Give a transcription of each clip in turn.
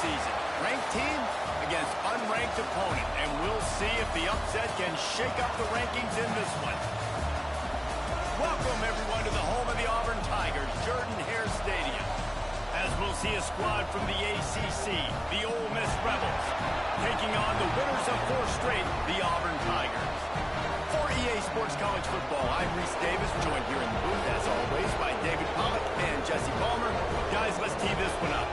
season. Ranked team against unranked opponent, and we'll see if the upset can shake up the rankings in this one. Welcome, everyone, to the home of the Auburn Tigers, Jordan-Hare Stadium. As we'll see a squad from the ACC, the Ole Miss Rebels, taking on the winners of 4 straight, the Auburn Tigers. For EA Sports College Football, I'm Reese Davis, joined here in the booth, as always, by David Pollack and Jesse Palmer. Guys, let's tee this one up.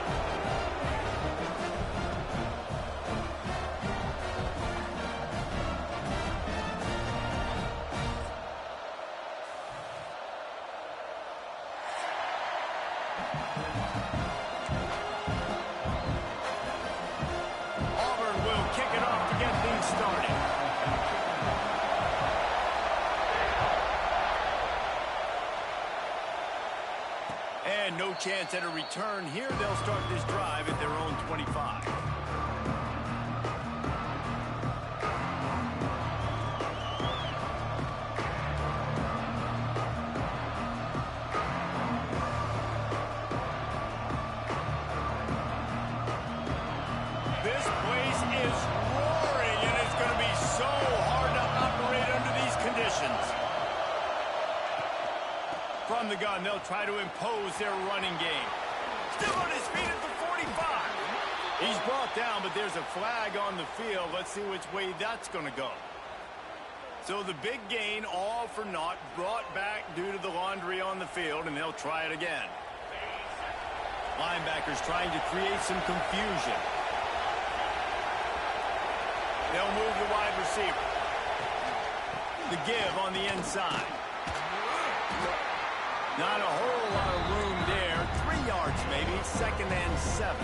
Auburn will kick it off to get things started. And no chance at a return here. They'll start this drive at their own 25. This place is roaring, and it's going to be so hard to operate under these conditions. From the gun, they'll try to impose their running game. Still on his feet at the 45. He's brought down, but there's a flag on the field. Let's see which way that's going to go. So the big gain, all for naught, brought back due to the laundry on the field, and they'll try it again. Linebackers trying to create some confusion. They'll move the wide receiver. The give on the inside. Not a whole lot of room there. 3 yards maybe. 2nd and 7.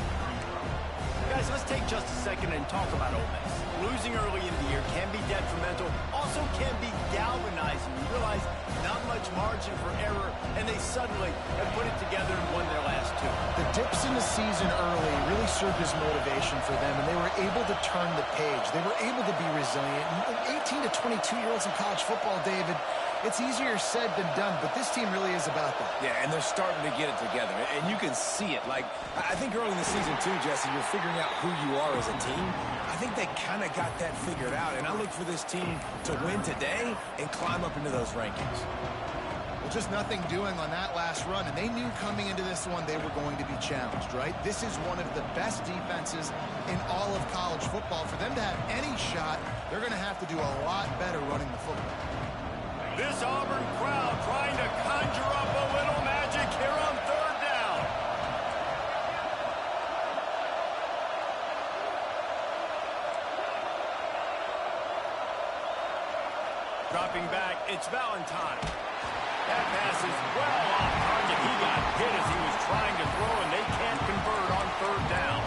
Guys, let's take just a second and talk about Ole Miss. Losing early in the year can be detrimental, also can be galvanizing. You realize not much margin for error, and they suddenly have put it together and won their last 2. The dips in the season early really served as motivation for them, and they were able to turn the page. They were able to be resilient. And 18 to 22-year-olds in college football, David, it's easier said than done, but this team really is about that. Yeah, and they're starting to get it together, and you can see it. Like, I think early in the season, too, Jesse, you're figuring out who you are as a team. I think they kind of got that figured out, and I look for this team to win today and climb up into those rankings. Well, just nothing doing on that last run, and they knew coming into this one they were going to be challenged, right? This is one of the best defenses in all of college football. For them to have any shot, they're going to have to do a lot better running the football. This Auburn crowd trying to conjure up a little magic here on 3rd down. Dropping back, it's Valentine. That pass is well off target. He got hit as he was trying to throw, and they can't convert on 3rd down.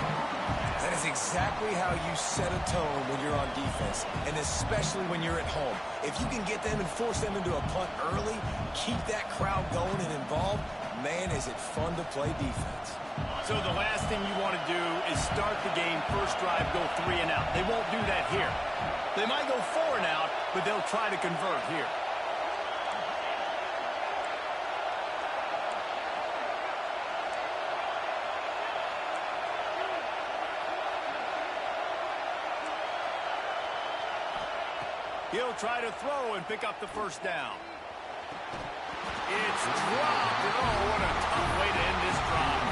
That is exactly how you set a tone when you're on defense, and especially when you're at home. If you can get them and force them into a punt early, keep that crowd going and involved, man, is it fun to play defense. So the last thing you want to do is start the game, first drive, go 3 and out. They won't do that here. They might go 4 and out, but they'll try to convert here. He'll try to throw and pick up the 1st down. It's dropped. Oh, what a tough way to end this drive.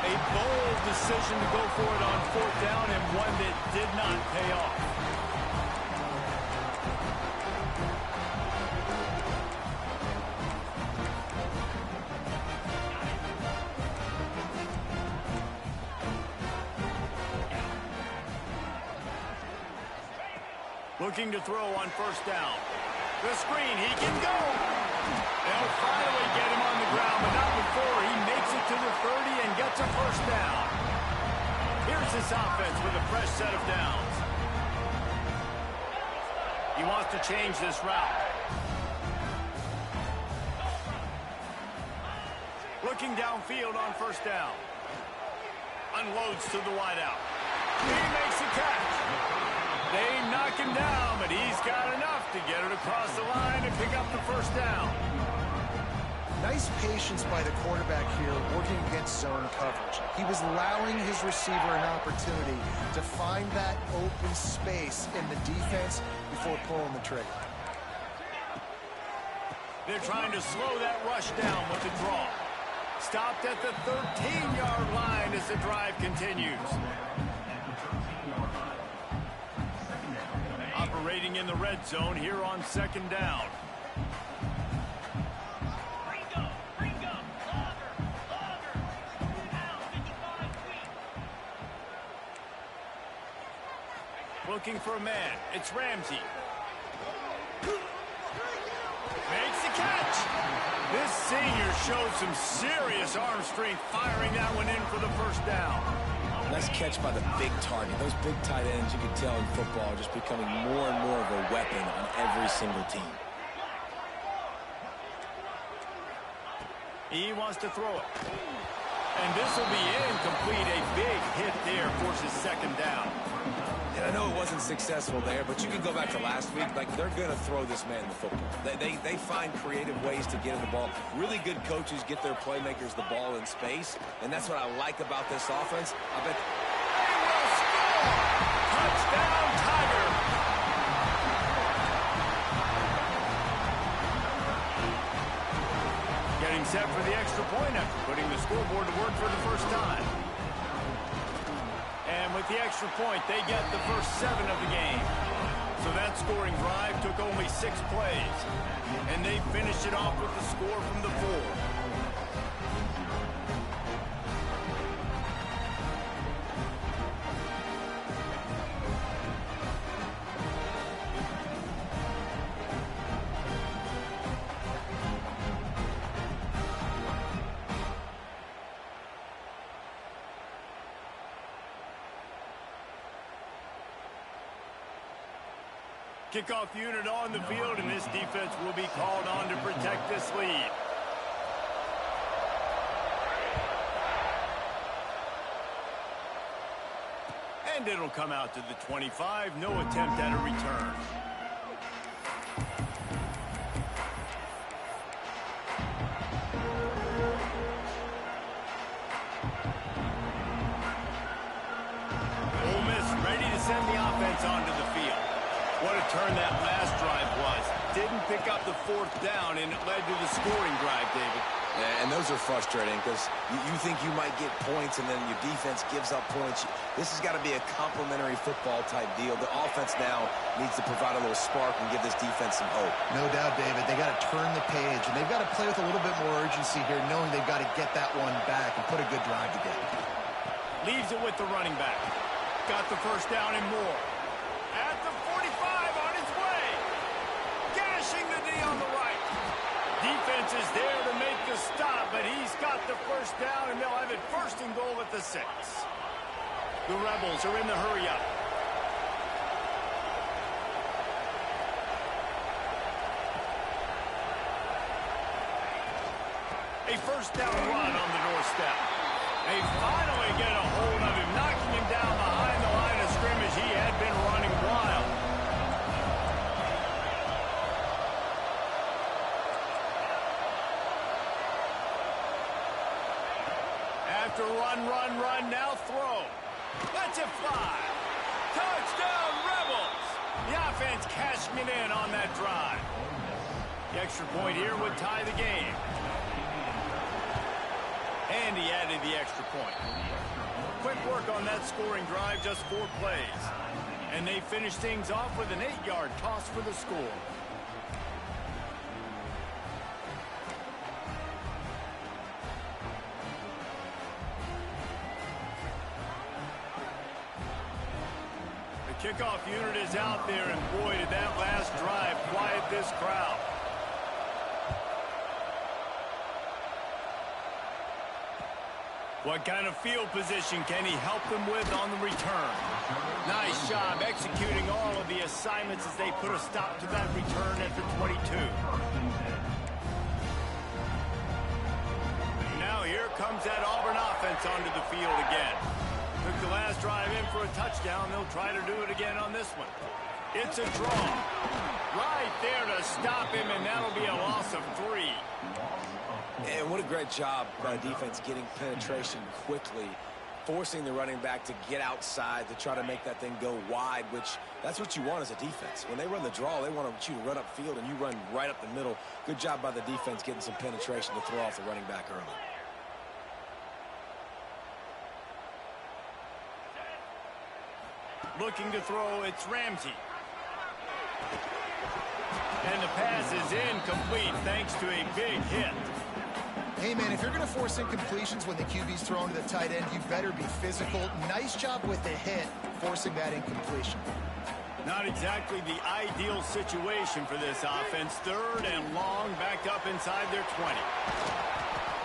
A bold decision to go for it on 4th down, and one that did not pay off. Looking to throw on 1st down. The screen, he can go. They'll finally get him on the ground, but not before he makes it to the 30 and gets a 1st down. Here's this offense with a fresh set of downs. He wants to change this route. Looking downfield on 1st down. Unloads to the wideout. He makes a catch. They knock him down, but he's got enough to get it across the line and pick up the 1st down. Nice patience by the quarterback here working against zone coverage. He was allowing his receiver an opportunity to find that open space in the defense before pulling the trigger. They're trying to slow that rush down with the draw. Stopped at the 13-yard line as the drive continues. Operating in the red zone here on second down. Looking for a man. It's Ramsey. Makes the catch. This senior shows some serious arm strength, firing that one in for the first down. Nice catch by the big target. Those big tight ends, you can tell in football, are just becoming more and more of a weapon on every single team. He wants to throw it. And this will be incomplete. A big hit there forces second down. And I know it wasn't successful there, but you can go back to last week. Like, they're going to throw this man the football. They find creative ways to get in the ball. Really good coaches get their playmakers the ball in space, and that's what I like about this offense. I bet They will score! Touchdown, Tiger! Getting set for the extra point after putting the scoreboard to work for the first time. And with the extra point, they get the first 7 of the game. So that scoring drive took only 6 plays. And they finished it off with the score from the 4. Kickoff unit on the field, and this defense will be called on to protect this lead. And it'll come out to the 25. No attempt at a return. Ole Miss ready to send the offense onto the field. What a turn that last drive was. Didn't pick up the 4th down, and it led to the scoring drive, David. Yeah, and those are frustrating because you think you might get points and then your defense gives up points. This has got to be a complementary football type deal. The offense now needs to provide a little spark and give this defense some hope. No doubt, David. They got to turn the page, and they've got to play with a little bit more urgency here, knowing they've got to get that one back and put a good drive together. Leaves it with the running back. Got the first down and more. At the 45 on his way. Gashing the D on the right. Defense is there to make the stop, but he's got the first down, and they'll have it first and goal at the 6. The Rebels are in the hurry-up. A first down run on the doorstep. They finally get a hold of him, knocking him down behind the line of scrimmage. He had been running wild. After run, now throw. Lets it fly. Touchdown, Rebels! The offense cashing it in on that drive. The extra point here would tie the game. And he added the extra point. Quick work on that scoring drive, just 4 plays. And they finish things off with an 8-yard toss for the score. The kickoff unit is out there, and boy, did that last drive quiet this crowd. What kind of field position can he help them with on the return? Nice job executing all of the assignments as they put a stop to that return at the 22. Now here comes that Auburn offense onto the field again. Took the last drive in for a touchdown. They'll try to do it again on this one. It's a draw. Right there to stop him, and that'll be a loss of 3. And what a great job by the defense getting penetration quickly, forcing the running back to get outside to try to make that thing go wide, which that's what you want as a defense. When they run the draw, they want you to run upfield, and you run right up the middle. Good job by the defense getting some penetration to throw off the running back early. Looking to throw, it's Ramsey. And the pass is incomplete thanks to a big hit. Hey, man, if you're going to force incompletions when the QB's thrown to the tight end, you better be physical. Nice job with the hit, forcing that incompletion. Not exactly the ideal situation for this offense. 3rd and long, back up inside their 20.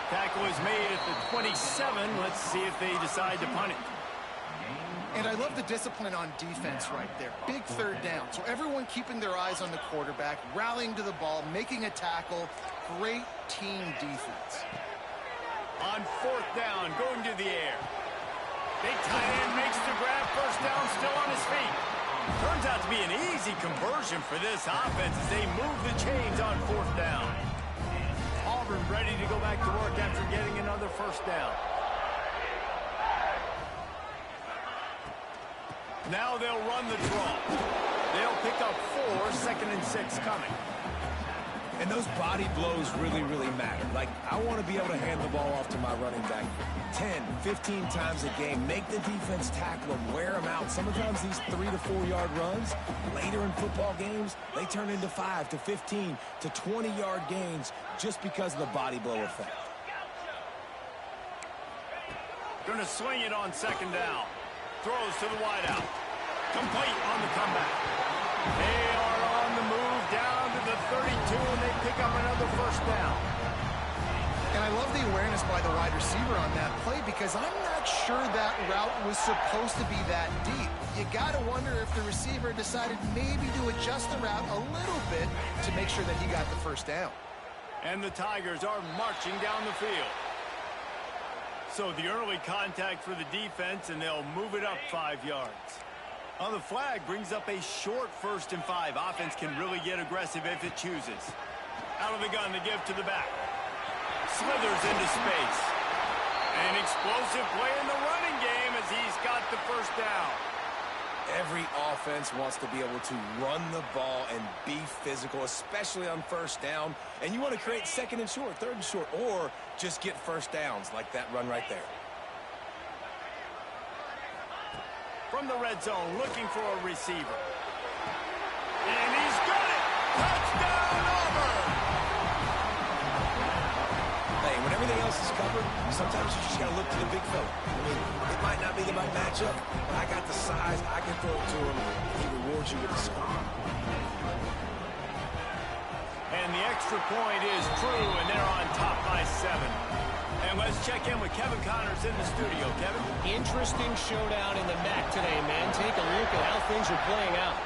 Tackle is made at the 27. Let's see if they decide to punt it. And I love the discipline on defense right there. Big 3rd down. So everyone keeping their eyes on the quarterback, rallying to the ball, making a tackle. Great team defense. On 4th down, going to the air. Big tight end makes the grab. First down, still on his feet. Turns out to be an easy conversion for this offense as they move the chains on 4th down. Auburn ready to go back to work after getting another first down. Now they'll run the draw. They'll pick up 4, 2nd and 6 coming. And those body blows really, really matter. Like, I want to be able to hand the ball off to my running back 10, 15 times a game. Make the defense tackle them, wear them out. Sometimes these 3 to 4 yard runs, later in football games, they turn into 5 to 15 to 20 yard gains just because of the body blow effect. Going to swing it on 2nd down. Throws to the wideout. Complete on the comeback. They are on the move down to the 32, and they pick up another first down. And I love the awareness by the wide receiver on that play because I'm not sure that route was supposed to be that deep. You got to wonder if the receiver decided maybe to adjust the route a little bit to make sure that he got the first down. And the Tigers are marching down the field. So the early contact for the defense, and they'll move it up 5 yards. On the flag brings up a short 1st and 5. Offense can really get aggressive if it chooses. Out of the gun to give to the back. Slithers into space. An explosive play in the running game as he's got the first down. Every offense wants to be able to run the ball and be physical, especially on 1st down. And you want to create 2nd and short, 3rd and short, or just get first downs like that run right there. From the red zone, looking for a receiver. And he's got it! Touchdown, Auburn! Hey, when everything else is covered, sometimes you just got to look to the big fella. I mean, it might not be the right matchup, but I got the size, I can throw it to him, and he rewards you with the score. And the extra point is true, and they're on top by 7. And let's check in with Kevin Connors in the studio. Kevin? Interesting showdown in the MAC today, man. Take a look at how things are playing out.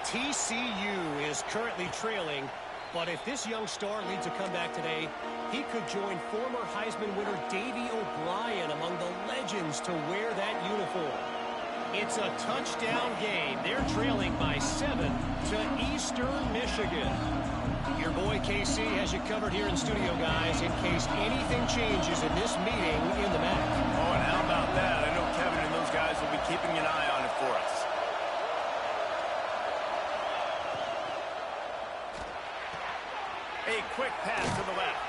TCU is currently trailing, but if this young star leads a comeback today, he could join former Heisman winner Davey O'Brien among the legends to wear that uniform. It's a touchdown game. They're trailing by 7 to Eastern Michigan. Your boy KC has you covered here in studio, guys, in case anything changes in this meeting in the MAC. Oh, and how about that? I know Kevin and those guys will be keeping an eye on it for us. A quick pass to the left.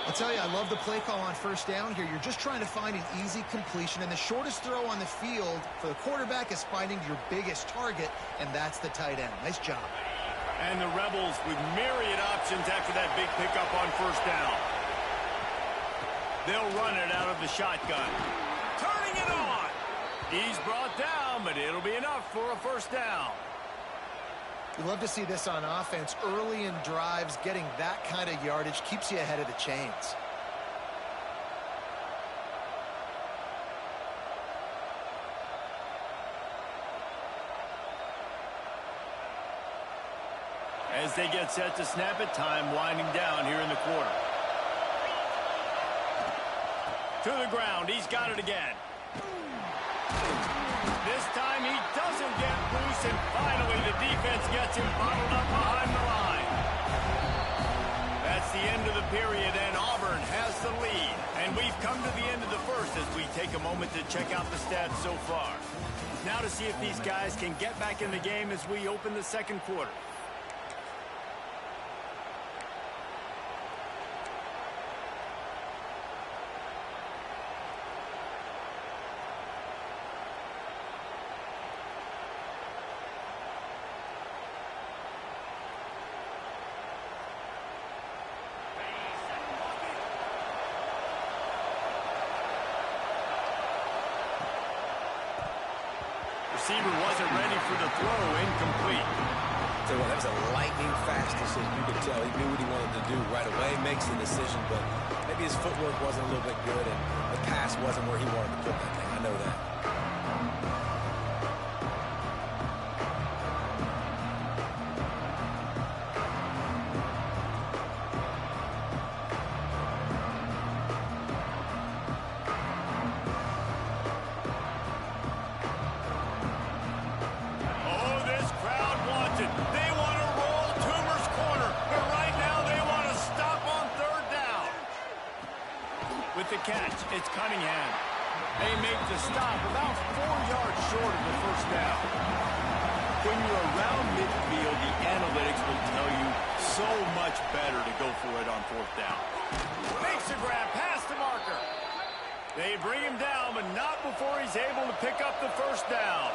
I'll tell you, I love the play call on 1st down here. You're just trying to find an easy completion, and the shortest throw on the field for the quarterback is finding your biggest target, and that's the tight end. Nice job. And the Rebels with myriad options after that big pickup on 1st down. They'll run it out of the shotgun. Turning it on. He's brought down, but it'll be enough for a first down. We love to see this on offense. Early in drives, getting that kind of yardage keeps you ahead of the chains. As they get set to snap it, time winding down here in the quarter. To the ground, he's got it again. This time he doesn't get loose, and finally the defense gets him bottled up behind the line. That's It's the end of the period, and Auburn has the lead. And we've come to the end of the first as we take a moment to check out the stats so far. Now to see if these guys can get back in the game as we open the second quarter. Receiver wasn't ready for the throw, incomplete. So that was a lightning fast decision. You could tell he knew what he wanted to do right away, makes the decision, but maybe his footwork wasn't a little bit good and the pass wasn't where he wanted to put that thing. I know that. With the catch, it's Cunningham. They make the stop about 4 yards short of the first down. When you're around midfield, the analytics will tell you so much better to go for it on fourth down. Makes a grab past the marker. They bring him down, but not before he's able to pick up the first down.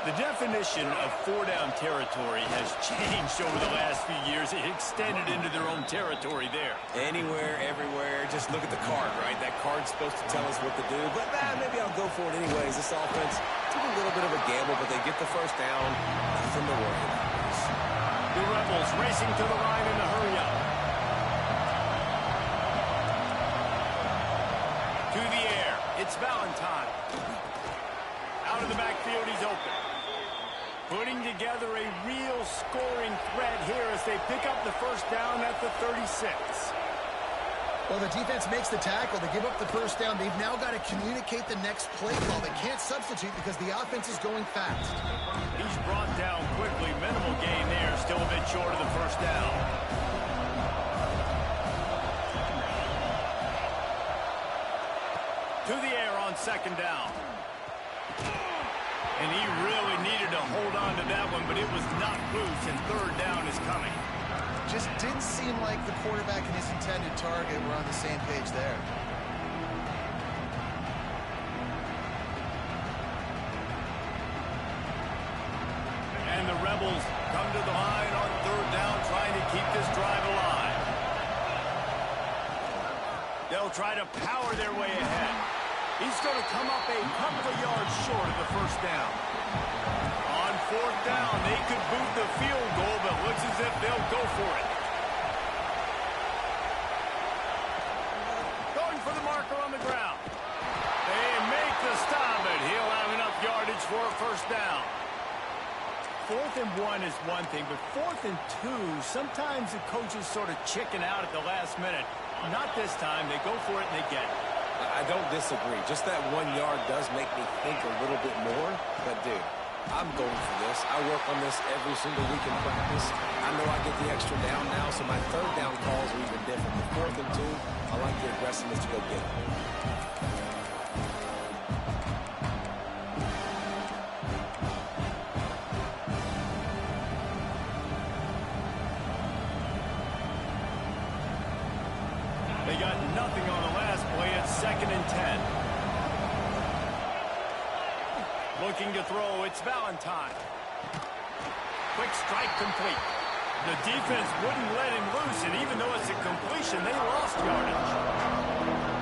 The definition of four-down territory has changed over the last few years. It extended into their own territory there. Anywhere, everywhere, just look at the card, right? That card's supposed to tell us what to do, but maybe I'll go for it anyways. This offense took a little bit of a gamble, but they get the first down. Nothing to worry about. The Rebels racing to the line in a hurry-up. To the air, it's Valentine. Out of the backfield, he's open. Putting together a real scoring threat here as they pick up the first down at the 36. Well, the defense makes the tackle. They give up the first down. They've now got to communicate the next play call. They can't substitute because the offense is going fast. He's brought down quickly. Minimal gain there. Still a bit short of the first down. To the air on second down. And he really needed to hold on to that one, but it was not loose, and third down is coming. Just didn't seem like the quarterback and his intended target were on the same page there. And the Rebels come to the line on third down, trying to keep this drive alive. They'll try to power their way ahead. He's going to come up a couple of yards short of the first down. On fourth down, they could boot the field goal, but looks as if they'll go for it. Going for the marker on the ground. They make the stop, but he'll have enough yardage for a first down. 4th and 1 is one thing, but 4th and 2, sometimes the coaches sort of chicken out at the last minute. Not this time. They go for it and they get it. I don't disagree. Just that 1 yard does make me think a little bit more. But, dude, I'm going for this. I work on this every single week in practice. I know I get the extra down now, so my third down calls are even different. The 4th and 2, I like the aggressiveness to go get it. They got nothing on the last play. It's 2nd and 10. Looking to throw. It's Valentine. Quick strike complete. The defense wouldn't let him loose, and even though it's a completion, they lost yardage.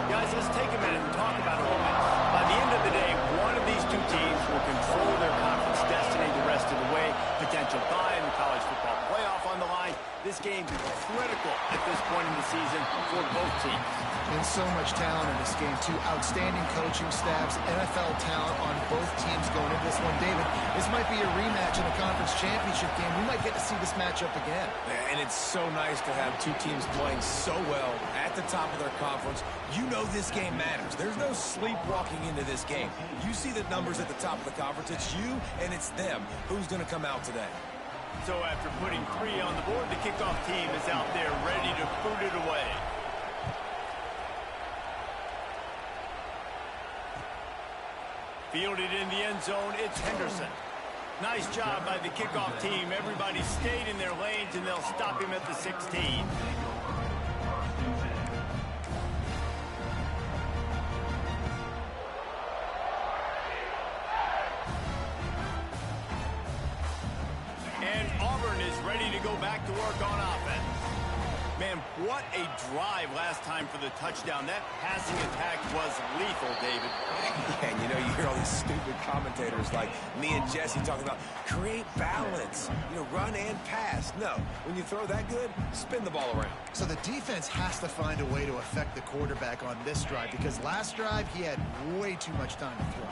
Guys, let's take a minute and talk about it a little bit. By the end of the day, one of these two teams will control their conference destiny the rest of the way. Potential bye in the college football playoff on the line. This game is critical at this point in the season for both teams. And so much talent in this game, too. Outstanding coaching staffs, NFL talent on both teams going into this one. David, this might be a rematch in the conference championship game. We might get to see this matchup again. And it's so nice to have two teams playing so well at the top of their conference. You know this game matters. There's no sleepwalking into this game. You see the numbers at the top of the conference. It's you and it's them. Who's going to come out today? So after putting 3 on the board, the kickoff team is out there ready to boot it away. Fielded in the end zone, it's Henderson. Nice job by the kickoff team. Everybody stayed in their lanes, and they'll stop him at the 16. And Auburn is ready to go back to work on offense. Man, what a drive last time for the touchdown. That passing attack was lethal, David. Yeah, and you know, you hear all these stupid commentators like me and Jesse talking about create balance, run and pass. No, when you throw that good, spin the ball around. So the defense has to find a way to affect the quarterback on this drive, because last drive he had way too much time to throw.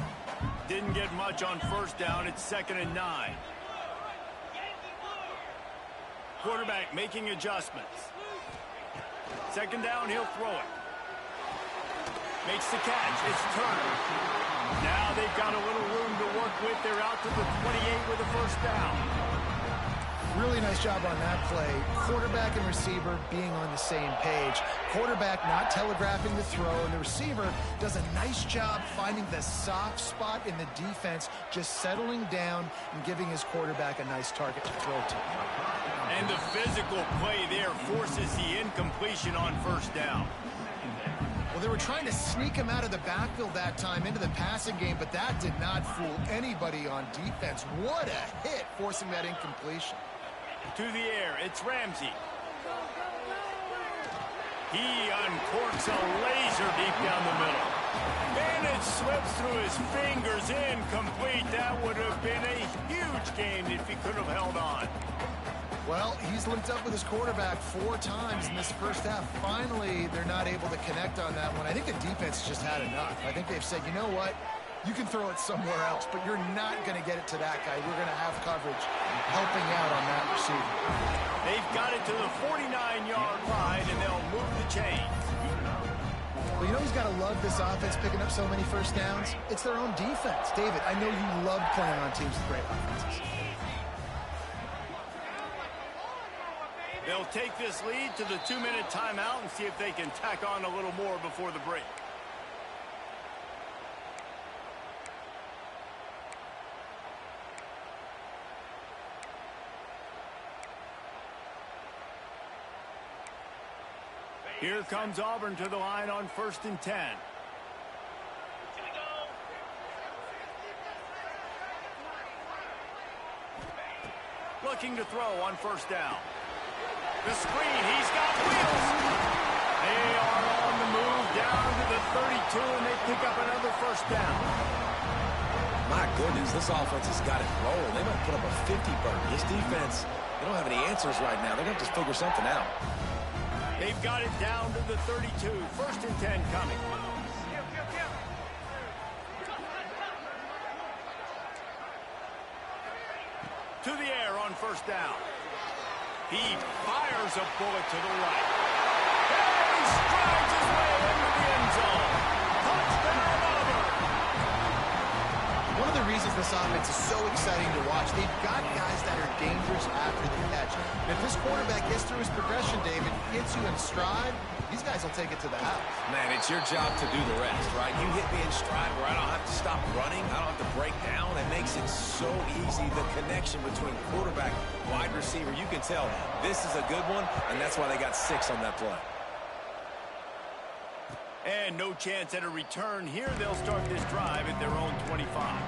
Didn't get much on first down. It's 2nd and 9. Quarterback making adjustments. 2nd down, he'll throw it. Makes the catch. It's Turner. Now they've got a little room to work with. They're out to the 28 with a first down. Really nice job on that play. Quarterback and receiver being on the same page. Quarterback not telegraphing the throw, and the receiver does a nice job finding the soft spot in the defense, just settling down and giving his quarterback a nice target to throw to. And the physical play there forces the incompletion on first down. Well, they were trying to sneak him out of the backfield that time into the passing game, but that did not fool anybody on defense. What a hit, forcing that incompletion. To the air, it's Ramsey. He uncorks a laser deep down the middle. And it slips through his fingers, incomplete. That would have been a huge gain if he could have held on. Well, he's linked up with his quarterback 4 times in this first half. Finally, they're not able to connect on that one. I think the defense just had enough. I think they've said, you know what? You can throw it somewhere else, but you're not going to get it to that guy. We're going to have coverage helping out on that receiver. They've got it to the 49-yard line, and they'll move the chains. Well, you know who's got to love this offense picking up so many first downs? It's their own defense. David, I know you love playing on teams with great offenses. They'll take this lead to the 2-minute timeout and see if they can tack on a little more before the break. Here comes Auburn to the line on 1st and 10. Looking to throw on first down. The screen, he's got wheels. They are on the move down to the 32, and they pick up another first down. My goodness, this offense has got it rolling. They might put up a 50-burger. This defense, they don't have any answers right now. They're going to just figure something out. They've got it down to the 32. 1st and 10 coming. To the air on first down. He fires a bullet to the right. And he strides his way into the end zone. Touchdown, Auburn. One of the reasons this offense is so exciting to watch, they've got guys that are dangerous after the catch. And if this quarterback gets through his progression, David, hits you in stride, these guys will take it to the house. Man, it's your job to do the rest, right? You hit me in stride where I don't have to stop running. I don't have to break down. It makes it so easy, the connection between quarterback, wide receiver. You can tell this is a good one, and that's why they got 6 on that play. And no chance at a return here. They'll start this drive at their own 25.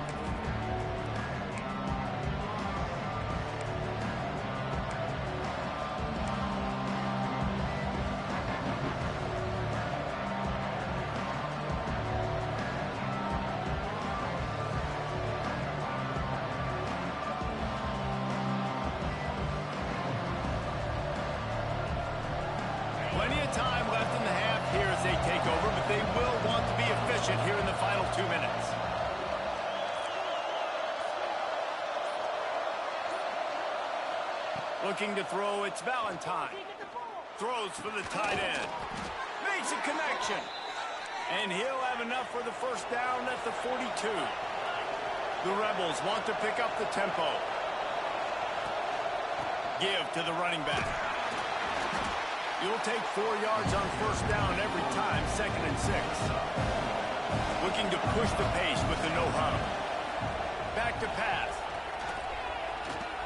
Plenty of time left in the half here as they take over, but they will want to be efficient here in the final 2 minutes. Looking to throw, it's Valentine. Throws for the tight end. Makes a connection. And he'll have enough for the first down at the 42. The Rebels want to pick up the tempo. Give to the running back. You'll take 4 yards on first down every time, 2nd and 6. Looking to push the pace with the no-huddle. Back to pass.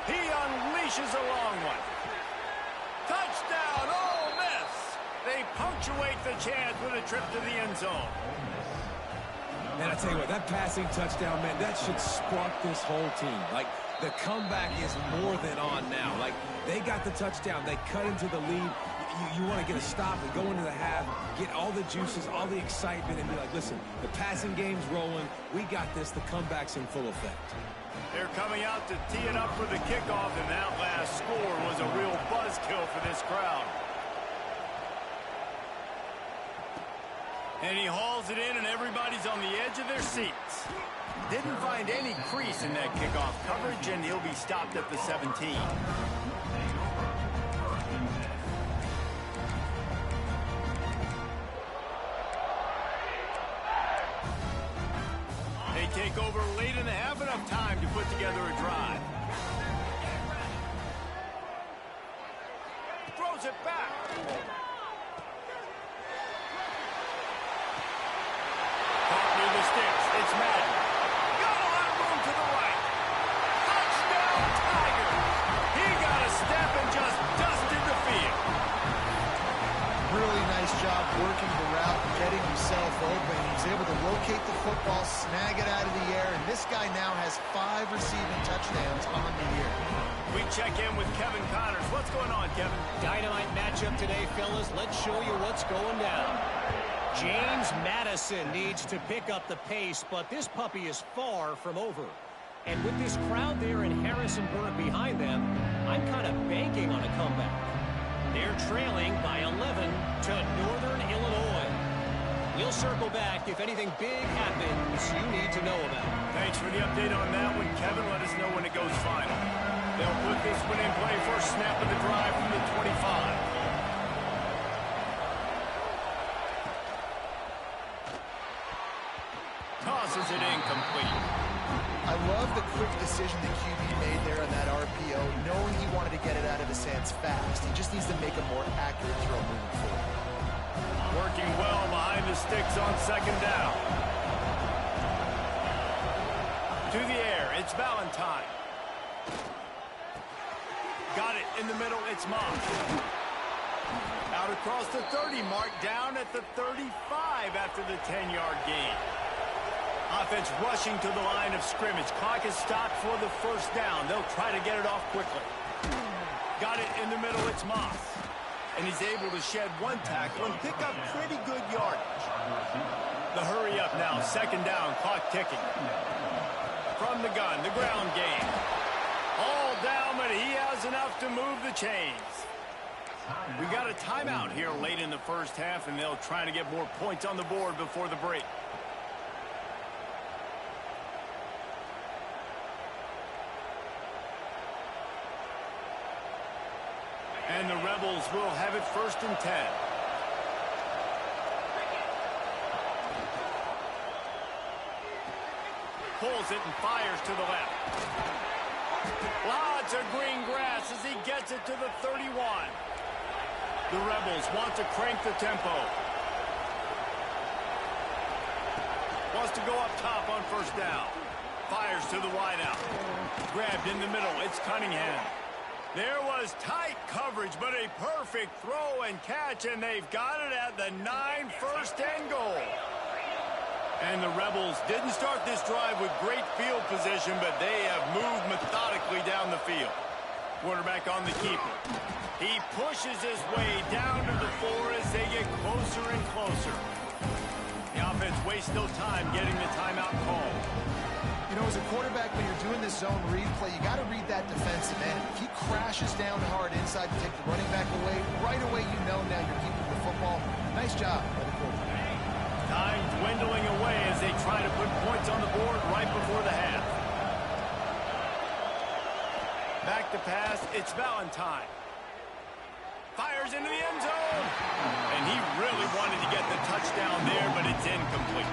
He unleashes a long one. Touchdown, Ole Miss! They punctuate the chance with a trip to the end zone. And I tell you what, that passing touchdown, man, that should spark this whole team. Like, the comeback is more than on now. Like, they got the touchdown. They cut into the lead. You want to get a stop and go into the half, get all the juices, all the excitement, and be like, listen, the passing game's rolling. We got this. The comeback's in full effect. They're coming out to tee it up for the kickoff, and that last score was a real buzzkill for this crowd. And he hauls it in, and everybody's on the edge of their seats. Didn't find any crease in that kickoff coverage, and he'll be stopped at the 17. They take over late in the half, enough time to put together a drive. Throws it back. Sticks. It's Madden. Got a lot of room to the right. Touchdown, Tigers. He got a step and just dusted the field. Really nice job working the route, getting himself open. He's able to locate the football, snag it out of the air, and this guy now has 5 receiving touchdowns on the year. We check in with Kevin Connors. What's going on, Kevin? Dynamite matchup today, fellas. Let's show you what's going down. James Madison needs to pick up the pace, but this puppy is far from over. And with this crowd there in Harrisonburg behind them, I'm kind of banking on a comeback. They're trailing by 11 to Northern Illinois. We'll circle back if anything big happens you need to know about. Thanks for the update on that one, Kevin. Let us know when it goes final. They'll put this one in play, first snap of the drive from the 25. Tosses it incomplete. I love the quick decision the QB made there on that RPO, knowing he wanted to get it out of his hands fast. He just needs to make a more accurate throw moving forward. Working well behind the sticks on 2nd down. To the air, it's Valentine. Got it in the middle, it's Moss. Out across the 30 mark, down at the 35 after the 10-yard gain. Offense rushing to the line of scrimmage. Clock is stopped for the first down. They'll try to get it off quickly. Got it in the middle, it's Moss. And he's able to shed 1 tackle and pick up pretty good yardage. The hurry up now, 2nd down, clock ticking. From the gun, the ground game. All down, but he has enough to move the chains. We got a timeout here late in the first half, and they'll try to get more points on the board before the break. And the Rebels will have it 1st and 10. Pulls it and fires to the left. Lots of green grass as he gets it to the 31. The Rebels want to crank the tempo. Wants to go up top on first down. Fires to the wideout. Grabbed in the middle. It's Cunningham. There was tight coverage, but a perfect throw and catch, and they've got it at the 9, 1st and goal. And the Rebels didn't start this drive with great field position, but they have moved methodically down the field. Quarterback on the keeper. He pushes his way down to the 4 as they get closer and closer. The offense wastes no time getting the timeout called. You know, as a quarterback, when you're doing this zone read play, you got to read that defensive end. If he crashes down hard inside to take the running back away, right away you know now you're keeping the football. Nice job by the quarterback. Time dwindling away as they try to put points on the board right before the half. Back to pass, it's Valentine. Fires into the end zone. And he really wanted to get the touchdown there, but it's incomplete.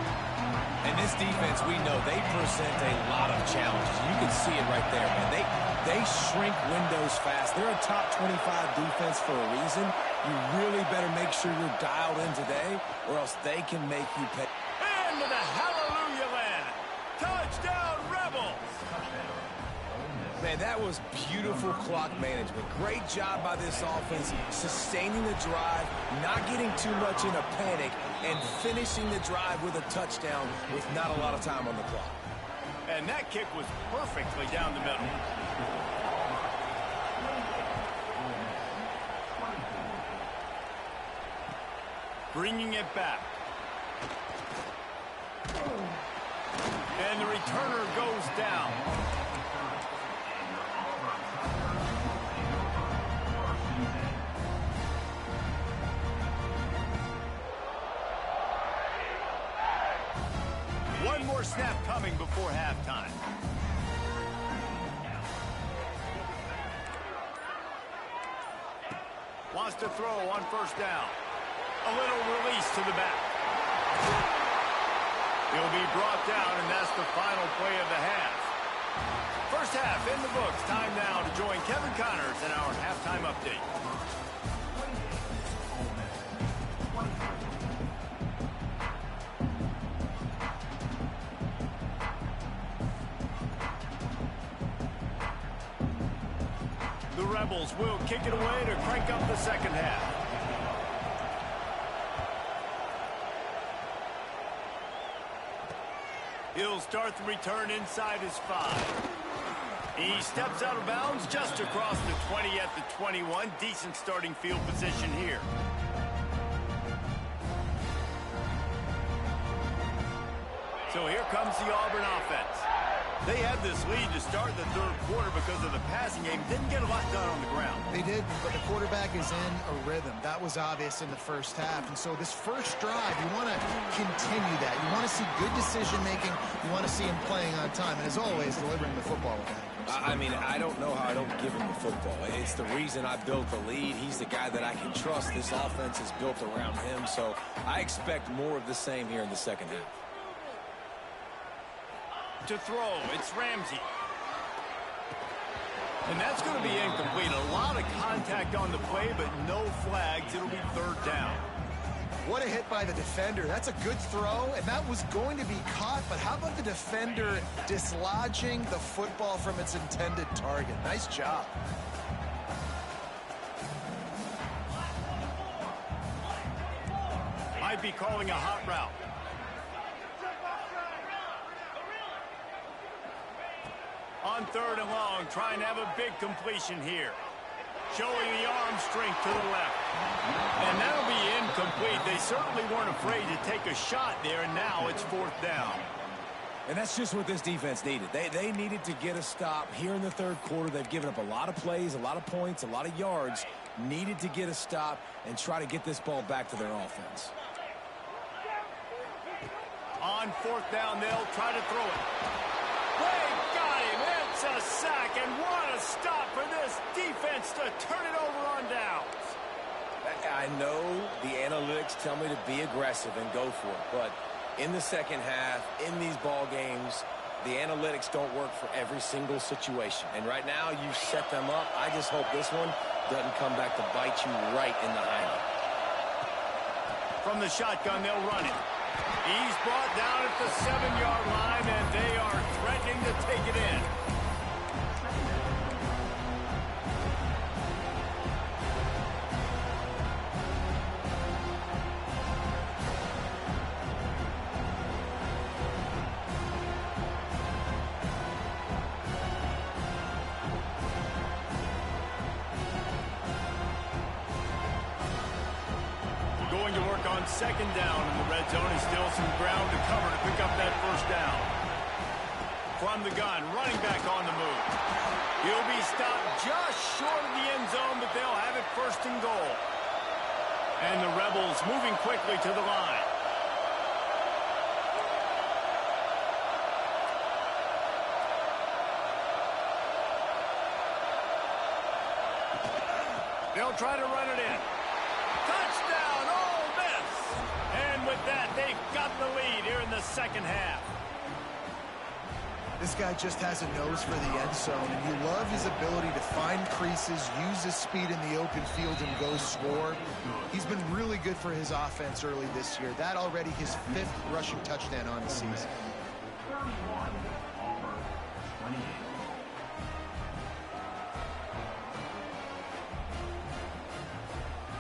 And this defense, we know they present a lot of challenges. You can see it right there, man. They shrink windows fast. They're a top 25 defense for a reason. You really better make sure you're dialed in today, or else they can make you pay. Into the hallelujah land. Touchdown, Rebels. Man, that was beautiful clock management. Great job by this offense, sustaining the drive, not getting too much in a panic, and finishing the drive with a touchdown with not a lot of time on the clock. And that kick was perfectly down the middle. Bringing it back. And the returner goes down. One more snap coming before halftime. Wants to throw on first down. A little release to the back. He'll be brought down, and that's the final play of the half. First half in the books. Time now to join Kevin Connors in our halftime update. The Rebels will kick it away to crank up the second half. He'll start the return inside his 5. He steps out of bounds just across the 20 at the 21. Decent starting field position here. So here comes the Auburn offense. They had this lead to start the third quarter because of the passing game. Didn't get a lot done on the ground. They did, but the quarterback is in a rhythm. That was obvious in the first half. And so this first drive, you want to continue that. You want to see good decision-making. You want to see him playing on time. And as always, delivering the football with that. I mean, I don't know how I don't give him the football. It's the reason I built the lead. He's the guy that I can trust. This offense is built around him. So I expect more of the same here in the second half. To throw, it's Ramsey. And that's going to be incomplete. A lot of contact on the play, but no flags. It'll be third down. What a hit by the defender. That's a good throw, and that was going to be caught. But how about the defender dislodging the football from its intended target? Nice job. Might be calling a hot route. On third and long, trying to have a big completion here. Showing the arm strength to the left. And that'll be incomplete. They certainly weren't afraid to take a shot there, and now it's fourth down. And that's just what this defense needed. They needed to get a stop here in the third quarter. They've given up a lot of plays, a lot of points, a lot of yards. Needed to get a stop and try to get this ball back to their offense. On fourth down, they'll try to throw it. They got him. It's a sack, and what a stop for this defense to turn it over on downs. I know the analytics tell me to be aggressive and go for it, but in the second half, in these ball games, the analytics don't work for every single situation. And right now, you set them up. I just hope this one doesn't come back to bite you right in the hiney. From the shotgun, they'll run it. He's brought down at the 7-yard line, and they are threatening to take it in. Going to work on second down in the red zone. And still some ground to cover to pick up that first down. From the gun, running back on the move. He'll be stopped just short of the end zone, but they'll have it first and goal. And the Rebels moving quickly to the line. They'll try to run it in. Touchdown, Ole Miss! And with that, they've got the lead here in the second half. This guy just has a nose for the end zone, and you love his ability to find creases, use his speed in the open field, and go score. He's been really good for his offense early this year. That already his 5th rushing touchdown on the season.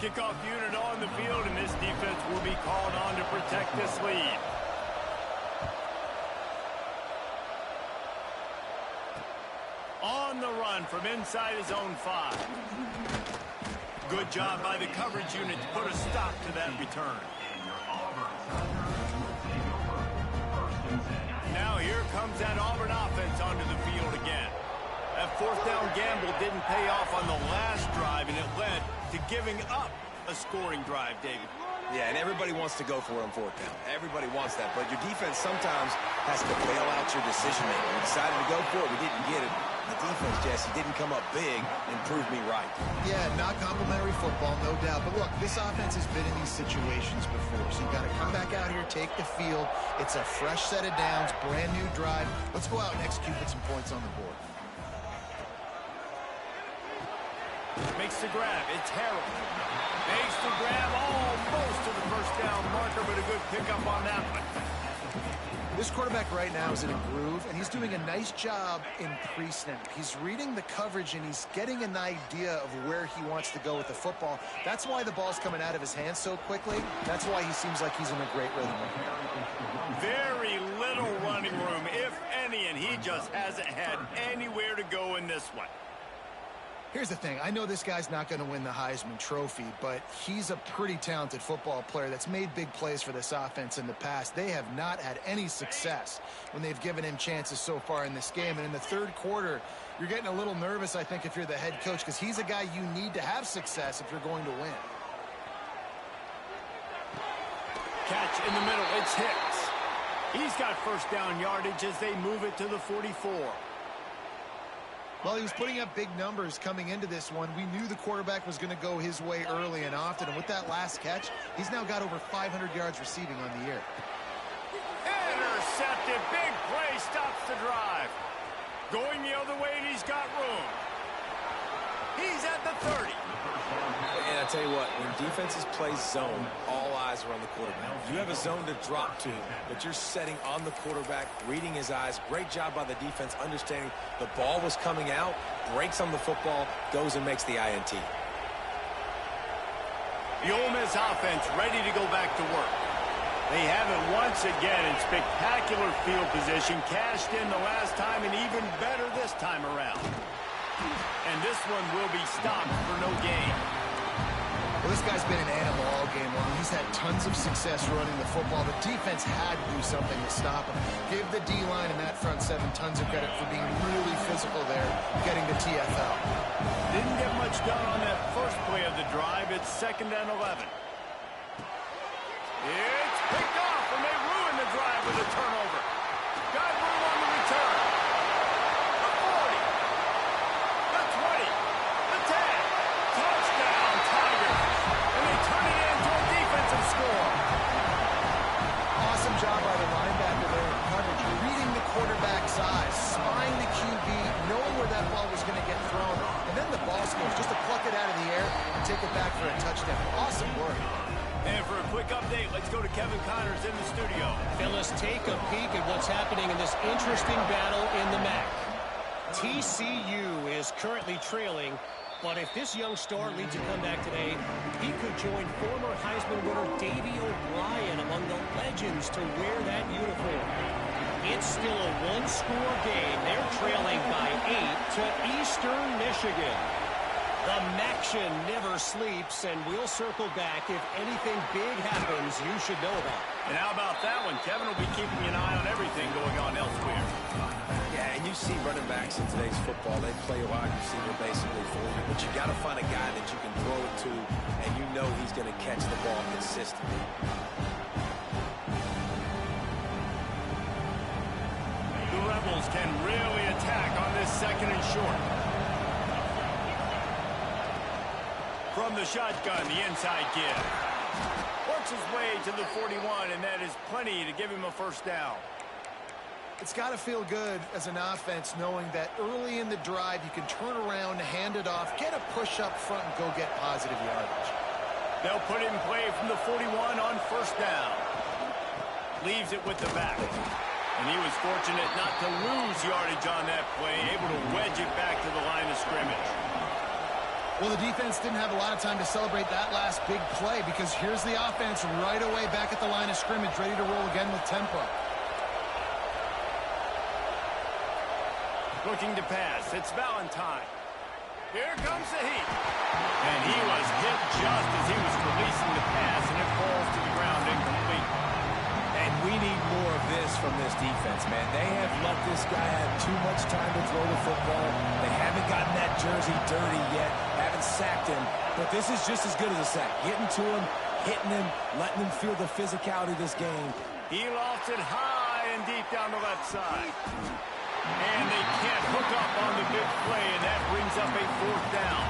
Kickoff unit on the field, and this defense will be called on to protect this lead. On the run from inside his own 5. Good job by the coverage unit to put a stop to that return. Now here comes that Auburn offense onto the field again. That 4th down gamble didn't pay off on the last drive, and it led to giving up a scoring drive, David. Yeah, and everybody wants to go for it on 4th down. Everybody wants that, but your defense sometimes has to bail out your decision-making. We decided to go for it. We didn't get it. The defense, Jesse, didn't come up big and prove me right. Yeah, not complimentary football, no doubt. But look, this offense has been in these situations before, so you got to come back out here, take the field. It's a fresh set of downs, brand new drive. Let's go out and execute with some points on the board. Makes the grab. It's Harold. Makes the grab almost to the 1st down marker, but a good pickup on that one. This quarterback right now is in a groove, and he's doing a nice job in pre-snap. He's reading the coverage, and he's getting an idea of where he wants to go with the football. That's why the ball's coming out of his hands so quickly. That's why he seems like he's in a great rhythm. Very little running room, if any, and he just hasn't had anywhere to go in this one. Here's the thing. I know this guy's not going to win the Heisman Trophy, but he's a pretty talented football player that's made big plays for this offense in the past. They have not had any success when they've given him chances so far in this game. And in the 3rd quarter, you're getting a little nervous, I think, if you're the head coach, because he's a guy you need to have success if you're going to win. Catch in the middle. It's Hicks. He's got 1st down yardage as they move it to the 44. Well, he was putting up big numbers coming into this one. We knew the quarterback was going to go his way early and often. And with that last catch, he's now got over 500 yards receiving on the year. Intercepted. Big play stops the drive. Going the other way, and he's got room. He's at the 30. And I tell you what, when defenses play zone, all eyes are on the quarterback. You have a zone to drop to, but you're setting on the quarterback, reading his eyes. Great job by the defense, understanding the ball was coming out, breaks on the football, goes and makes the INT. The Ole Miss offense ready to go back to work. They have it once again in spectacular field position, cashed in the last time and even better this time around. And this one will be stopped for no gain. Well, this guy's been an animal all game long. He's had tons of success running the football. The defense had to do something to stop him. Give the D-line and that front 7 tons of credit for being really physical there, getting to TFL. Didn't get much done on that first play of the drive. It's 2nd and 11. It's picked off, and they ruin the drive with a turnover. Got room on the return. The 40. The 20. The 10. Touchdown, Tigers. And they turn it into a defensive score. Awesome job by the linebacker there in coverage, reading the quarterback's eyes, spying the QB, knowing where that ball was going to get thrown, and then the ball scores, just to pluck it out of the air and take it back for a touchdown. Awesome work. And for a quick update, let's go to Kevin Connors in the studio. Phyllis, take a peek at what's happening in this interesting battle in the MAC. TCU is currently trailing, but if this young star leads a comeback today, he could join former Heisman winner Davey O'Brien among the legends to wear that uniform. It's still a one-score game. They're trailing by 8 to Eastern Michigan. The Maction never sleeps, and we'll circle back if anything big happens you should know about. And how about that one? Kevin will be keeping an eye on everything going on elsewhere. Yeah, and you see running backs in today's football, they play a wide receiver basically for you, but you got to find a guy that you can throw it to, and you know he's going to catch the ball consistently. The Rebels can really attack on this 2nd and short. From the shotgun, the inside kid. Works his way to the 41, and that is plenty to give him a 1st down. It's got to feel good as an offense knowing that early in the drive you can turn around, hand it off, get a push up front, and go get positive yardage. They'll put in play from the 41 on first down. Leaves it with the back. And he was fortunate not to lose yardage on that play, able to wedge it back to the line of scrimmage. Well, the defense didn't have a lot of time to celebrate that last big play because here's the offense right away back at the line of scrimmage, ready to roll again with tempo. Looking to pass. It's Valentine. Here comes the heat. And he was hit just as he was releasing the pass, and it falls to the ground incomplete. And we need more of this from this defense, man. They have let this guy have too much time to throw the football. They haven't gotten that jersey dirty yet, haven't sacked him. But this is just as good as a sack. Getting to him, hitting him, letting him feel the physicality of this game. He lost it high and deep down the left side. And they can't hook up on the big play, and that brings up a fourth down.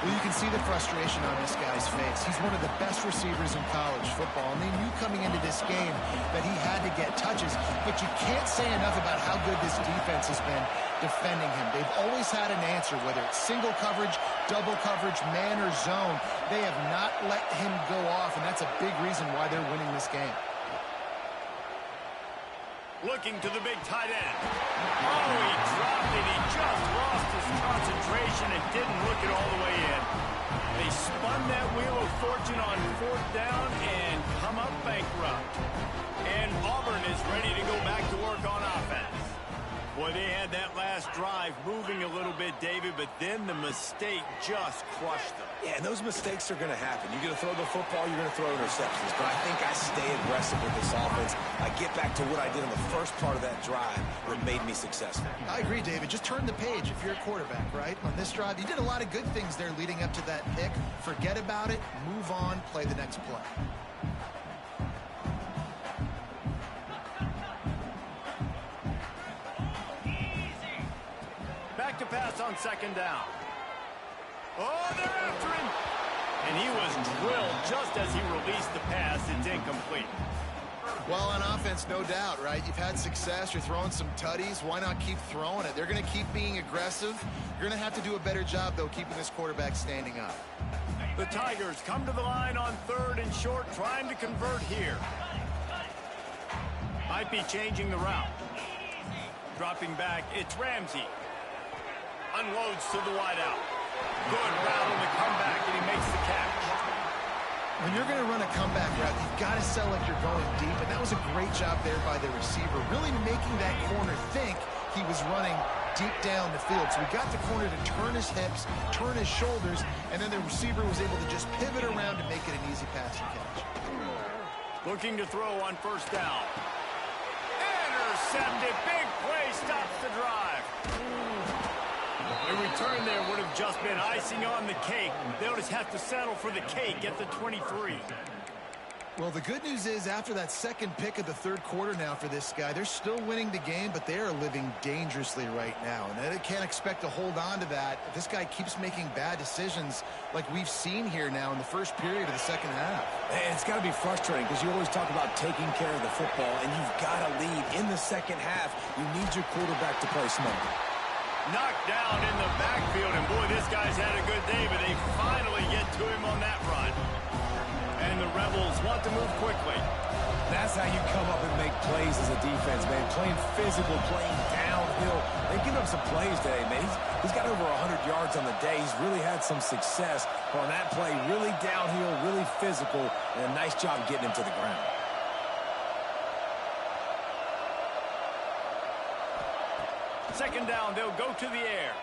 Well, you can see the frustration on this guy's face. He's one of the best receivers in college football, and they knew coming into this game that he had to get touches, but you can't say enough about how good this defense has been defending him. They've always had an answer, whether it's single coverage, double coverage, man or zone. They have not let him go off, and that's a big reason why they're winning this game. Looking to the big tight end. Oh, he dropped it. He just lost his concentration and didn't look it all the way in. They spun that wheel of fortune on fourth down and come up bankrupt. And Auburn is ready to go back to work on offense. Boy, they had that last drive moving a little bit, David, but then the mistake just crushed them. Yeah, and those mistakes are going to happen. You're going to throw the football, you're going to throw interceptions. But I think I stay aggressive with this offense. I get back to what I did in the first part of that drive that made me successful. I agree, David. Just turn the page if you're a quarterback, right? On this drive, you did a lot of good things there leading up to that pick. Forget about it, move on, play the next play. Back to pass on second down. Oh, they're after him. And he was drilled just as he released the pass. It's incomplete. Well, on offense, no doubt, right? You've had success. You're throwing some tutties. Why not keep throwing it? They're going to keep being aggressive. You're going to have to do a better job, though, keeping this quarterback standing up. The Tigers come to the line on third and short, trying to convert here. Might be changing the route. Dropping back, it's Ramsey. Unloads to the wideout. Good route on the comeback, and he makes the catch. When you're going to run a comeback route, you've got to sell like you're going deep, and that was a great job there by the receiver, really making that corner think he was running deep down the field. So he got the corner to turn his hips, turn his shoulders, and then the receiver was able to just pivot around and make it an easy pass and catch. Looking to throw on first down. Intercepted. Big play stops the drive. A return there would have just been icing on the cake. They'll just have to settle for the cake at the 23. Well, the good news is after that second pick of the third quarter now for this guy, they're still winning the game, but they are living dangerously right now. And they can't expect to hold on to that if this guy keeps making bad decisions like we've seen here now in the first period of the second half. And it's got to be frustrating because you always talk about taking care of the football, and you've got to lead. In the second half, you need your quarterback to play smart. Knocked down in the backfield, and boy, this guy's had a good day, but they finally get to him on that run. And the Rebels want to move quickly. That's how you come up and make plays as a defense, man. Playing physical, playing downhill. They've given up some plays today, man. He's got over 100 yards on the day. He's really had some success. But on that play, really downhill, really physical, and a nice job getting him to the ground. Second down, they'll go to the air.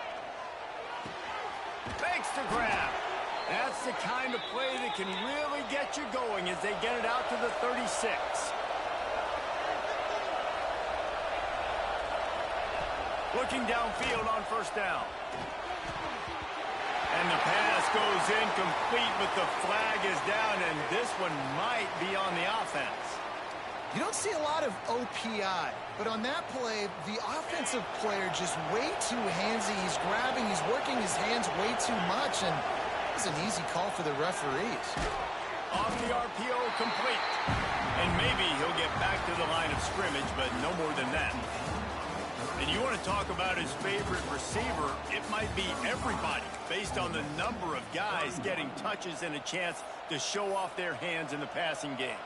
Fakes the grab. That's the kind of play that can really get you going as they get it out to the 36. Looking downfield on first down. And the pass goes incomplete, but the flag is down, and this one might be on the offense. You don't see a lot of OPI, but on that play, the offensive player just way too handsy. He's grabbing, he's working his hands way too much, and it's an easy call for the referees. Off the RPO, complete. And maybe he'll get back to the line of scrimmage, but no more than that. And you want to talk about his favorite receiver, it might be everybody, based on the number of guys getting touches and a chance to show off their hands in the passing game.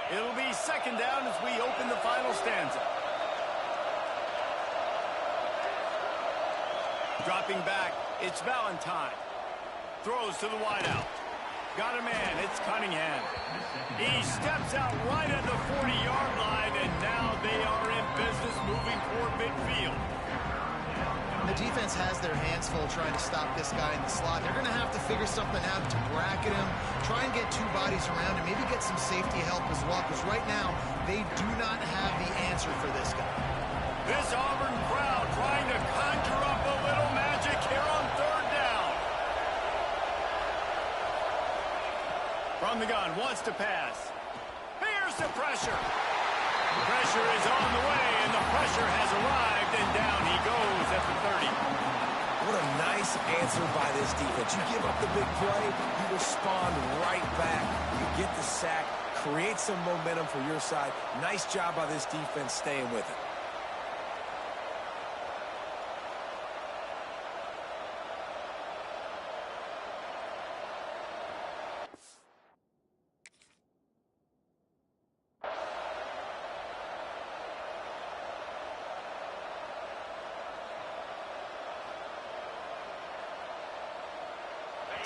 It'll be second down as we open the final stanza. Dropping back, it's Valentine. Throws to the wideout. Got a man, it's Cunningham. He steps out right at the 40-yard line, and now they are in business moving toward midfield. The defense has their hands full trying to stop this guy in the slot. They're going to have to figure something out to bracket him, try and get two bodies around him, maybe get some safety help as well, because right now they do not have the answer for this guy. This Auburn crowd trying to conjure up a little magic here on third down. From the gun, wants to pass. Here's the pressure. The pressure is on the way, and the pressure has arrived, and down he goes at the 30. What a nice answer by this defense. You give up the big play, you respond right back. You get the sack, create some momentum for your side. Nice job by this defense staying with it.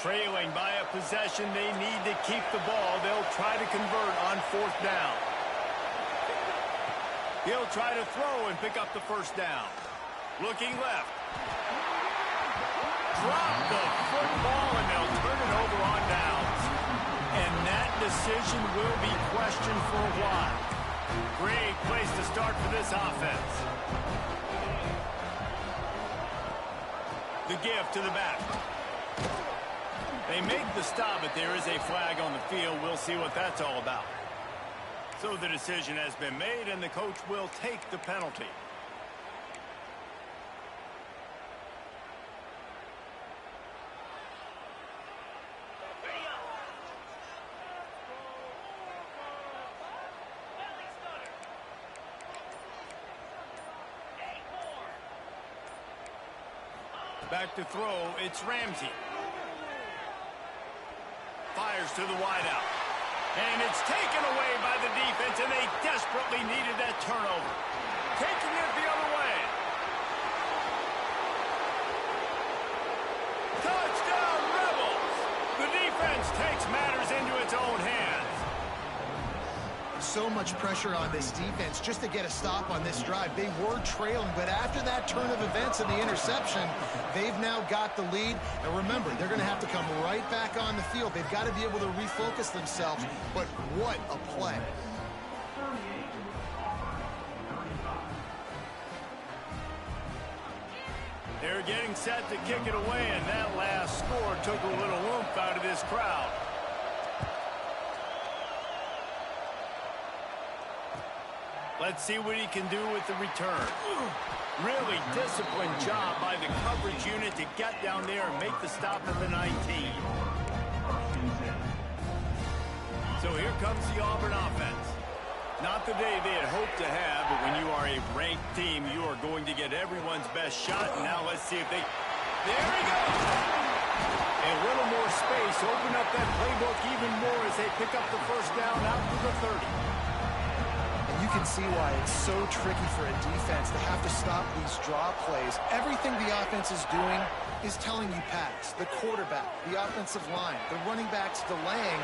Trailing by a possession, they need to keep the ball. They'll try to convert on fourth down. He'll try to throw and pick up the first down. Looking left. Drop the football, and they'll turn it over on downs. And that decision will be questioned for a while. Great place to start for this offense. The give to the back. They make the stop, but there is a flag on the field. We'll see what that's all about. So the decision has been made, and the coach will take the penalty. Back to throw, it's Ramsey. Fires to the wideout. And it's taken away by the defense, and they desperately needed that turnover. Taking it the other way. Touchdown, Rebels! The defense takes matters into its own hands. So much pressure on this defense just to get a stop on this drive. They were trailing, but after that turn of events and the interception, they've now got the lead. And remember, they're going to have to come right back on the field. They've got to be able to refocus themselves, but what a play. They're getting set to kick it away, and that last score took a little oomph out of this crowd. Let's see what he can do with the return. Really disciplined job by the coverage unit to get down there and make the stop at the 19. So here comes the Auburn offense. Not the day they had hoped to have, but when you are a ranked team, you are going to get everyone's best shot. And now let's see if they... There he goes! A little more space, open up that playbook even more as they pick up the first down out to the 30. You can see why it's so tricky for a defense to have to stop these draw plays. Everything the offense is doing is telling you pass. The quarterback, the offensive line, the running backs delaying.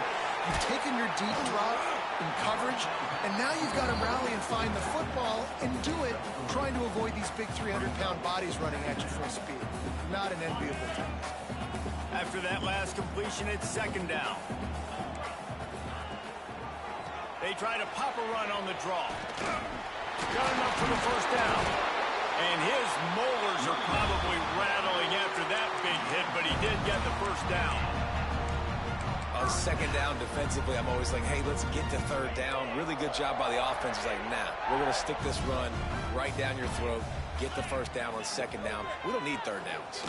You've taken your deep drop in coverage, and now you've got to rally and find the football and do it trying to avoid these big 300-pound bodies running at you full speed. Not an enviable thing. After that last completion, it's second down. They try to pop a run on the draw. Got enough for the first down. And his molars are probably rattling after that big hit, but he did get the first down. On second down defensively, I'm always like, hey, let's get to third down. Really good job by the offense. It's like, nah, we're going to stick this run right down your throat. get the first down on second down. We don't need third downs.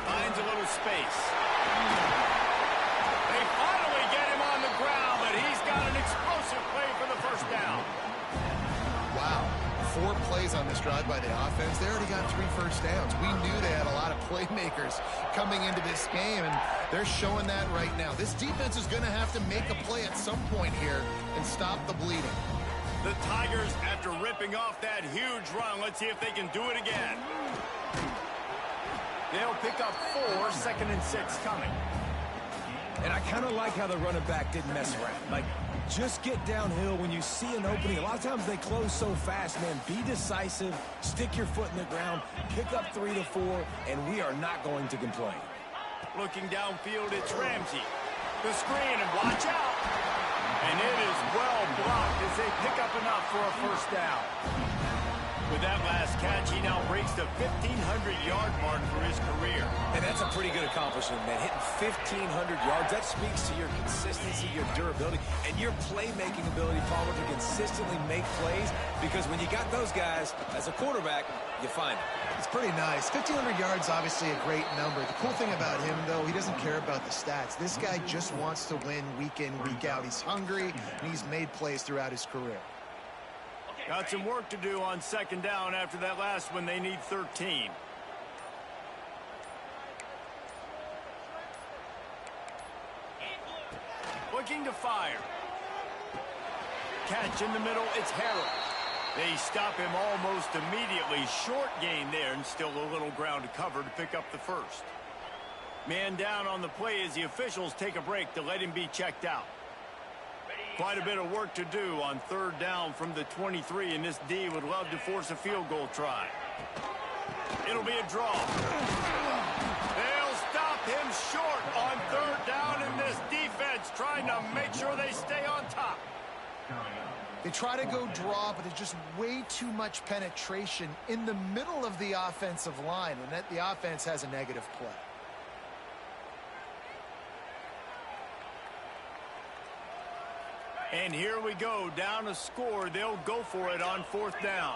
Finds a little space. They finally get him on the ground, but he's got an explosive play for the first down. Wow. 4 plays on this drive by the offense. They already got 3 first downs. We knew they had a lot of playmakers coming into this game, and they're showing that right now. This defense is going to have to make a play at some point here and stop the bleeding. The Tigers, after ripping off that huge run, let's see if they can do it again. They'll pick up 4, 2nd and 6 coming. And I kind of like how the running back didn't mess around. Like, just get downhill when you see an opening. A lot of times they close so fast, man. Be decisive, stick your foot in the ground, pick up 3 to 4, and we are not going to complain. Looking downfield, it's Ramsey. The screen, and watch out. And it is well blocked as they pick up enough for a first down. With that last catch, he now breaks the 1,500-yard mark for his career. And that's a pretty good accomplishment, man. Hitting 1,500 yards, that speaks to your consistency, your durability, and your playmaking ability, Palmer, to consistently make plays. Because when you got those guys, as a quarterback, you find it. It's pretty nice. 1,500 yards, obviously a great number. The cool thing about him, though, he doesn't care about the stats. This guy just wants to win week in, week out. He's hungry, and he's made plays throughout his career. Got some work to do on second down after that last one. They need 13. Looking to fire. Catch in the middle, it's Harrell. They stop him almost immediately. Short gain there, and still a little ground to cover to pick up the first. Man down on the play as the officials take a break to let him be checked out. Quite a bit of work to do on third down from the 23, and this D would love to force a field goal try. It'll be a draw. They'll stop him short on third down, and this defense trying to make sure they stay on top. They try to go draw, but there's just way too much penetration in the middle of the offensive line, and that the offense has a negative play. And here we go, down a score. They'll go for it on fourth down.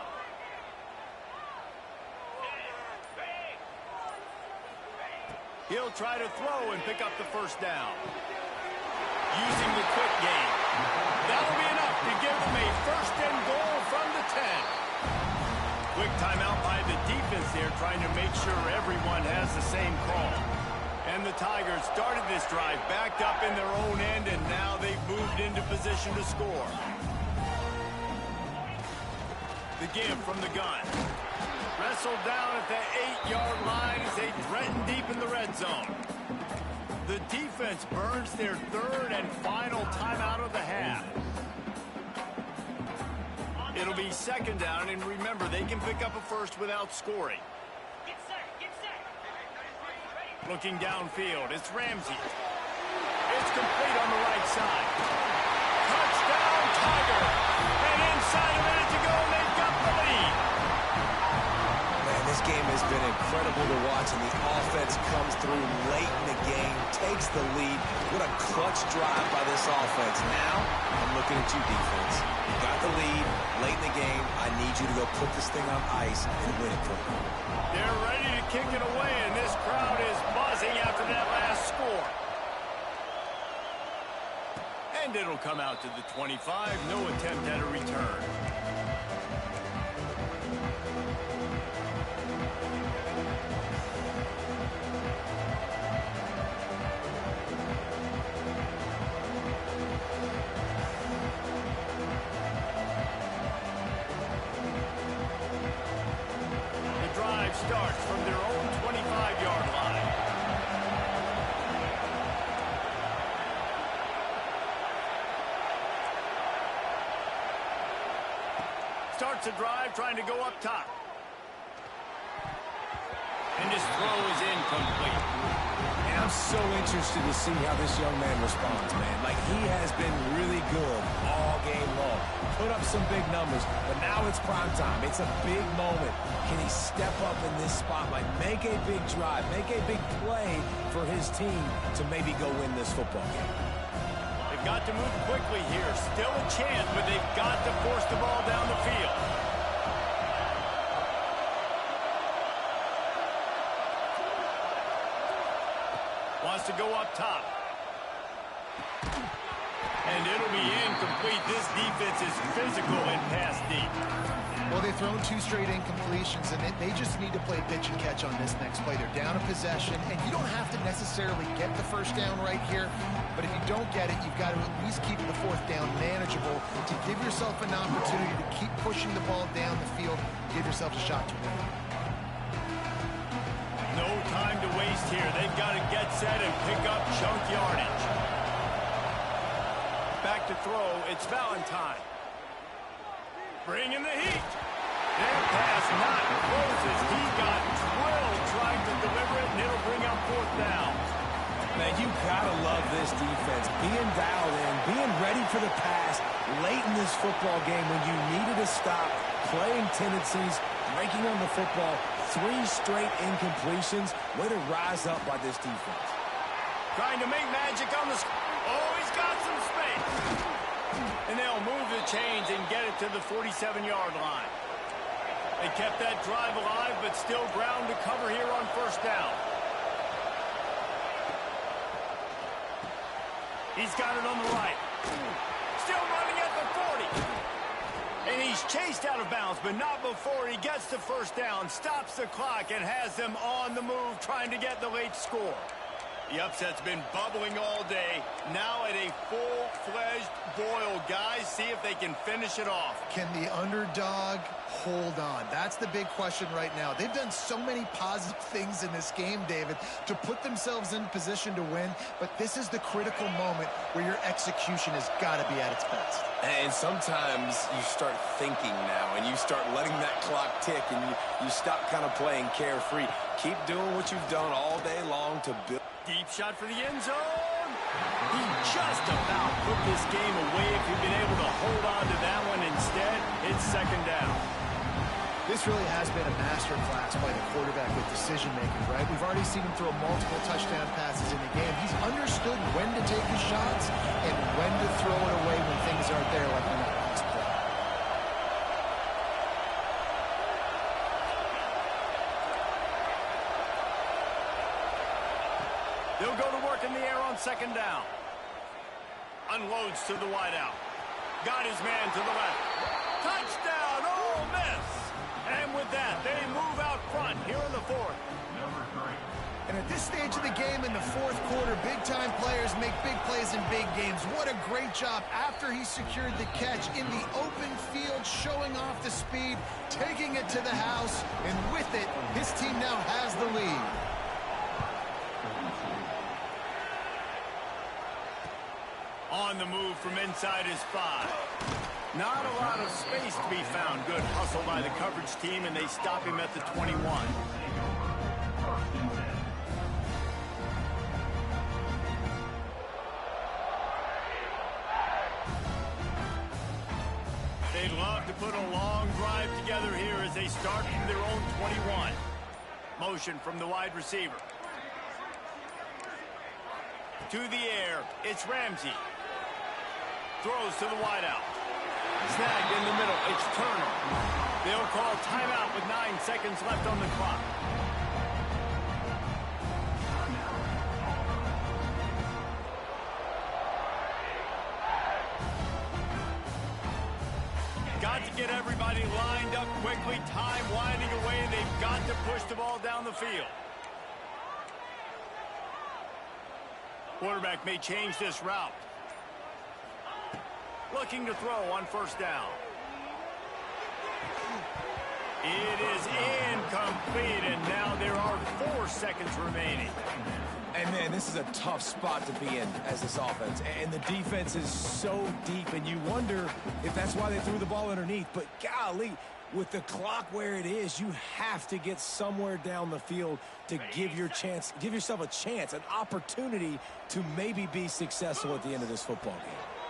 He'll try to throw and pick up the first down. Using the quick game. That'll be enough to give them a first and goal from the 10. Quick timeout by the defense there, trying to make sure everyone has the same call. And the Tigers started this drive backed up in their own end, and now they've moved into position to score. The give from the gun. Wrestled down at the 8-yard line as they threaten deep in the red zone. The defense burns their third and final timeout of the half. It'll be second down, and remember, they can pick up a first without scoring. Looking downfield, it's Ramsey. It's complete on the right side. Touchdown, Tiger! And inside a minute to go, they've got the lead. Man, this game has been incredible to watch, and the offense comes through late in the game, takes the lead. What a clutch drive by this offense. Now, I'm looking at you, defense. You got the lead late in the game. I need you to go put this thing on ice and win it for me. They're ready to kick it away, and this crowd is buzzing after that last score. And it'll come out to the 25. No attempt at a return. Starts from their own 25-yard line. Starts a drive trying to go up top. And his throw is incomplete. And I'm so interested to see how this young man responds, man. Like, he has been really good all game long. Put up some big numbers, but now it's prime time. It's a big moment. Can he step up in this spotlight, make a big drive, make a big play for his team to maybe go win this football game? They've got to move quickly here. Still a chance, but they've got to force the ball down the field. to go up top. And it'll be incomplete. This defense is physical and pass deep. Well, they've thrown 2 straight incompletions, and they just need to play pitch and catch on this next play. They're down a possession, and you don't have to necessarily get the first down right here, but if you don't get it, you've got to at least keep the 4th down manageable to give yourself an opportunity to keep pushing the ball down the field, give yourself a shot to win. No time to waste here. They've got to get set and pick up chunk yardage. Back to throw, it's Valentine. Bring in the heat. Their pass not close as he got drilled trying to deliver it, and it'll bring up 4th down. Man, you gotta love this defense. Being dialed in, being ready for the pass late in this football game when you needed to stop, playing tendencies, breaking on the football, 3 straight incompletions. Way to rise up by this defense. Trying to make magic on the... Oh, he's got some space. And they'll move the chains and get it to the 47-yard line. They kept that drive alive, but still ground to cover here on 1st down. He's got it on the right. Still running at the 40. And he's chased out of bounds, but not before he gets the 1st down, stops the clock, and has them on the move trying to get the late score. The upset's been bubbling all day. Now at a full-fledged boil. Guys, see if they can finish it off. Can the underdog hold on? That's the big question right now. They've done so many positive things in this game, David, to put themselves in position to win, but this is the critical moment where your execution has got to be at its best. And sometimes you start thinking now, and you start letting that clock tick, and you stop kind of playing carefree. Keep doing what you've done all day long to build. Deep shot for the end zone. He just about put this game away if he'd been able to hold on to that one. Instead, it's 2nd down. This really has been a masterclass by the quarterback with decision-making, right? We've already seen him throw multiple touchdown passes in the game. He's understood when to take his shots and when to throw it away when things aren't there, like in that last play. They'll go to work in the air on 2nd down. Unloads to the wideout. Got his man to the left. Touchdown, Ole Miss! And with that, they move out front here in the 4th. And at this stage of the game in the 4th quarter, big-time players make big plays in big games. What a great job after he secured the catch in the open field, showing off the speed, taking it to the house, and with it, his team now has the lead. On the move from inside his 5. Not a lot of space to be found. Good hustle by the coverage team, and they stop him at the 21. They'd love to put a long drive together here as they start from their own 21. Motion from the wide receiver. To the air, it's Ramsey. Throws to the wideout. Snagged in the middle, it's Turner. They'll call timeout with 9 seconds left on the clock. Got to get everybody lined up quickly, time winding away, and they've got to push the ball down the field. Quarterback may change this route. Looking to throw on 1st down. It is incomplete, and now there are 4 seconds remaining. And, man, this is a tough spot to be in as this offense. And the defense is so deep, and you wonder if that's why they threw the ball underneath. But, golly, with the clock where it is, you have to get somewhere down the field to give yourself a chance, an opportunity to maybe be successful at the end of this football game.